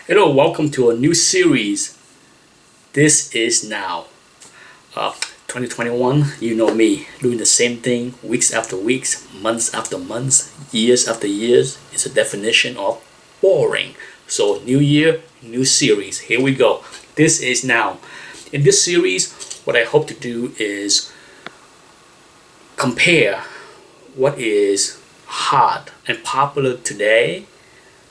Hello, welcome to a new series. This is now. 2021, you know me, doing the same thing weeks after weeks, months after months, years after years. It's a definition of boring. So, new year, new series. Here we go. This is now. In this series, what I hope to do is compare what is hot and popular today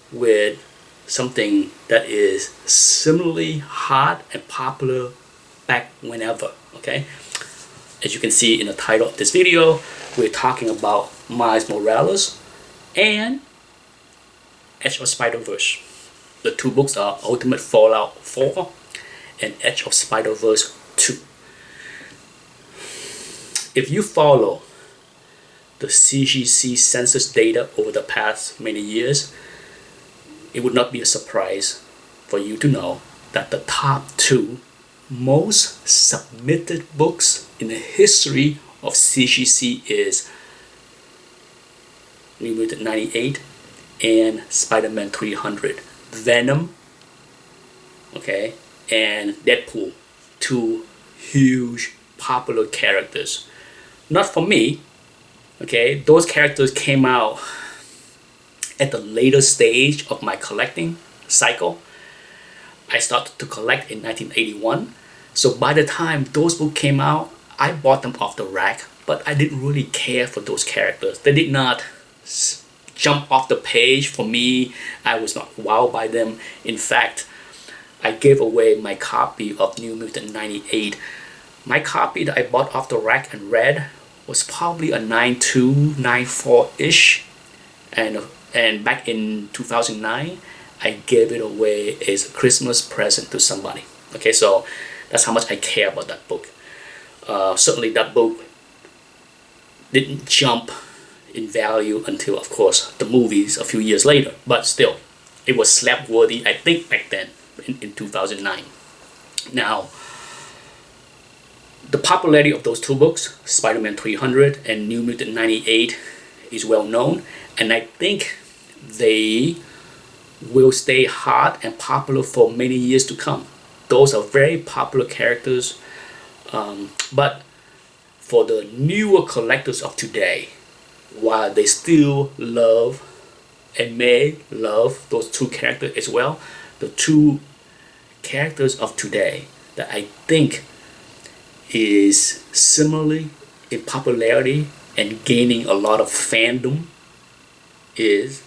with something that is similarly hot and popular back whenever. Okay, as you can see in the title of this video, we're talking about Miles Morales and Edge of Spider-Verse. The two books are Ultimate Fallout 4 and Edge of Spider-Verse 2. If you follow the CGC census data over the past many years, it would not be a surprise for you to know that the top two most submitted books in the history of CGC is New Mutant 98 and Spider-Man 300. Venom, okay, and Deadpool, two huge popular characters. Not for me, okay, those characters came out at the later stage of my collecting cycle. I started to collect in 1981. So by the time those books came out, I bought them off the rack, but I didn't really care for those characters. They did not jump off the page for me. I was not wowed by them. In fact, I gave away my copy of New Mutant 98. My copy that I bought off the rack and read was probably a 92, 94-ish. And back in 2009, I gave it away as a Christmas present to somebody. Okay, so that's how much I care about that book. Certainly that book didn't jump in value until, of course, the movies a few years later. But still, it was slap worthy, I think, back then in 2009. Now, the popularity of those two books, Spider-Man 300 and New Mutant 98, is well known. And I think they will stay hot and popular for many years to come. Those are very popular characters, but for the newer collectors of today, while they still love and may love those two characters as well, the two characters of today that I think is similarly in popularity and gaining a lot of fandom is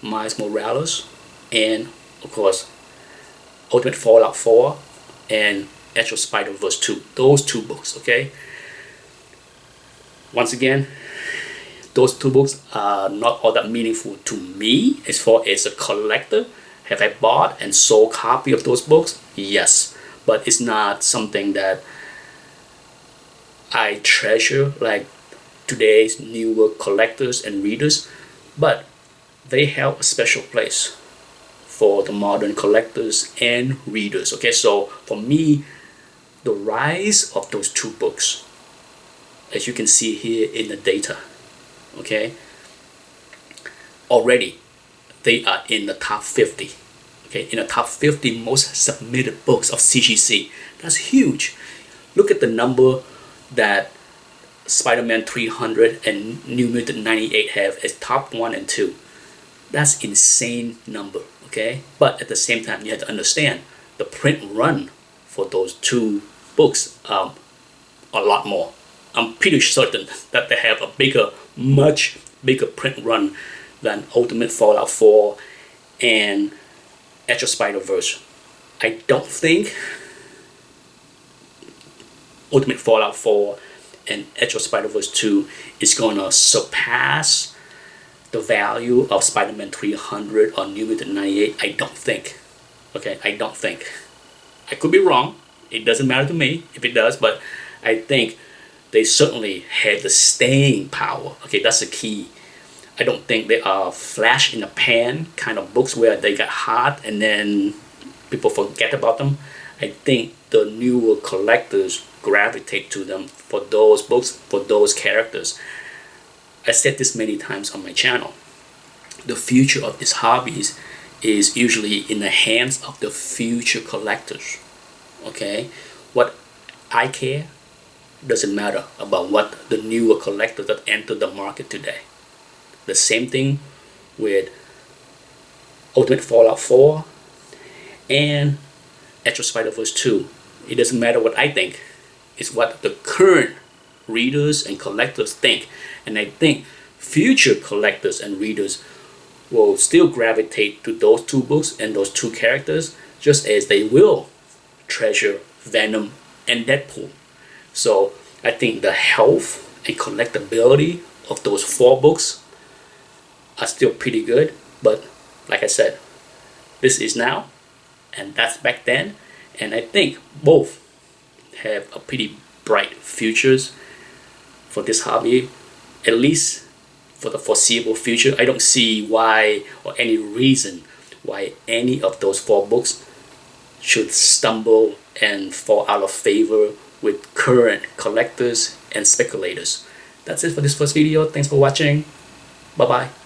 Miles Morales and, of course, Ultimate Fallout 4 and Edge of Spider-Verse 2. Those two books, okay? Once again, those two books are not all that meaningful to me as far as a collector. Have I bought and sold copy of those books? Yes, but it's not something that I treasure like today's newer collectors and readers, but they held a special place for the modern collectors and readers. Okay, so for me, the rise of those two books, as you can see here in the data, okay, already they are in the top 50. Okay, in the top 50 most submitted books of CGC. That's huge. Look at the number that Spider-Man 300 and New Mutant 98 have as top 1 and 2. That's insane number, okay? But at the same time, you have to understand the print run for those two books a lot more. I'm pretty certain that they have a much bigger print run than Ultimate Fallout 4 and Edge of Spider-Verse. I don't think Ultimate Fallout 4 and Edge of Spider-Verse 2 is gonna surpass the value of Spider-Man 300 or New Mutant 98. I don't think. Okay, I don't think. I could be wrong. It doesn't matter to me if it does, but I think they certainly had the staying power. Okay, that's the key. I don't think they are flash in the pan kind of books where they got hot and then people forget about them. I think the newer collectors gravitate to them for those books, for those characters. I said this many times on my channel. The future of these hobbies is usually in the hands of the future collectors. Okay, what I care doesn't matter about what the newer collectors that enter the market today. The same thing with Ultimate Fallout 4 and Extra Spider-Verse 2. It doesn't matter what I think. It's what the current readers and collectors think. And I think future collectors and readers will still gravitate to those two books and those two characters, just as they will treasure Venom and Deadpool. So I think the health and collectability of those 4 books are still pretty good. But like I said, this is now and that's back then. And I think both have a pretty bright futures for this hobby, at least for the foreseeable future. I don't see why or any reason why any of those 4 books should stumble and fall out of favor with current collectors and speculators. That's it for this first video. Thanks for watching. Bye bye.